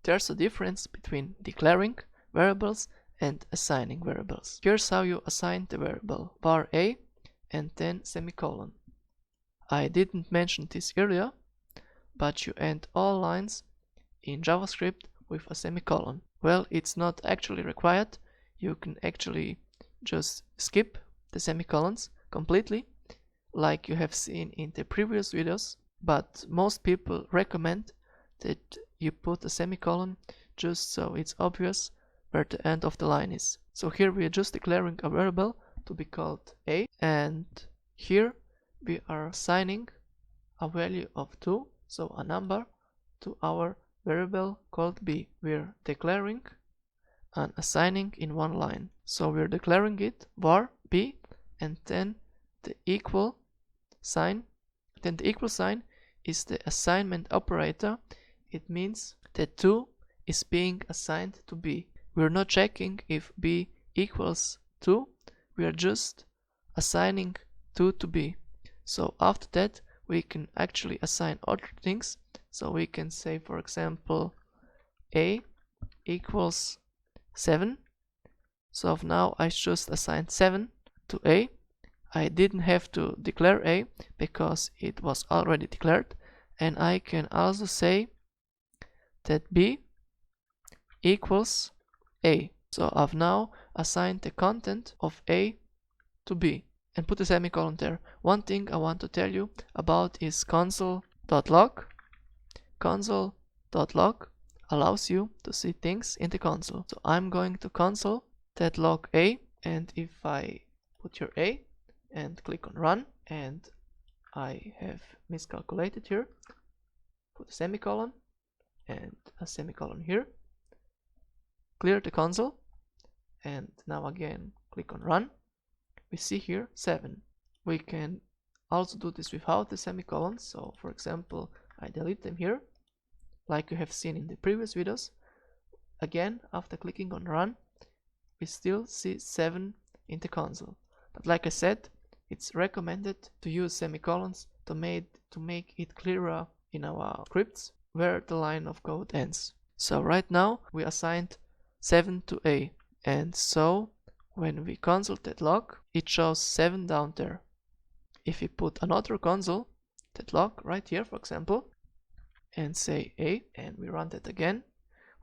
There's a difference between declaring variables and assigning variables. Here's how you assign the variable var a and then semicolon. I didn't mention this earlier, but you end all lines in JavaScript with a semicolon. Well, it's not actually required. You can actually just skip the semicolons completely, like you have seen in the previous videos, but most people recommend that you put a semicolon just so it's obvious where the end of the line is. So here we are just declaring a variable to be called a, and here we are assigning a value of 2, so a number, to our variable called b. We're declaring and assigning in one line. So we're declaring it var b and then the equal sign. Then the equal sign is the assignment operator. It means that 2 is being assigned to b. We're not checking if b equals 2, we are just assigning 2 to b. So after that we can actually assign other things. So we can say, for example, a equals 7. So now I just assigned 7 to a. I didn't have to declare a because it was already declared. And I can also say that b equals a. So I've now assigned the content of a to b and put a semicolon there. One thing I want to tell you about is console.log. Console.log allows you to see things in the console. So I'm going to console.log a, and if I put here a and click on run, and I have miscalculated here, put a semicolon and a semicolon here, clear the console, and now again click on run, we see here 7. We can also do this without the semicolons. So for example, I delete them here like you have seen in the previous videos. Again, after clicking on run, we still see 7 in the console. But like I said, it's recommended to use semicolons to make it clearer in our scripts where the line of code ends. So right now we assigned 7 to a, and so when we console.log, it shows 7 down there. If we put another console.log right here, for example, and say a, and we run that again,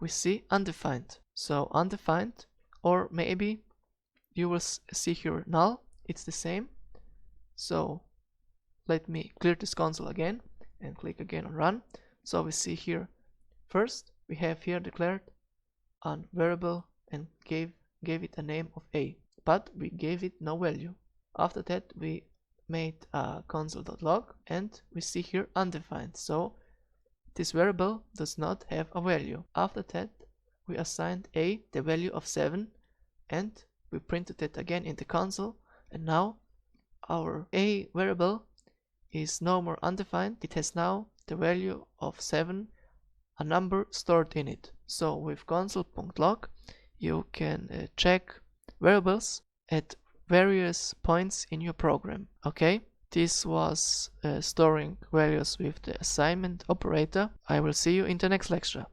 we see undefined. So undefined, or maybe you will see here null, it's the same. So let me clear this console again and click again on run. So we see here, first we have here declared a variable and gave it a name of a, but we gave it no value. After that we made a console.log and we see here undefined. So this variable does not have a value. After that we assigned a the value of 7 and we printed it again in the console, and now our a variable is no more undefined. It has now the value of 7, a number stored in it. So with console.log you can check variables at various points in your program. Okay, this was storing values with the assignment operator. I will see you in the next lecture.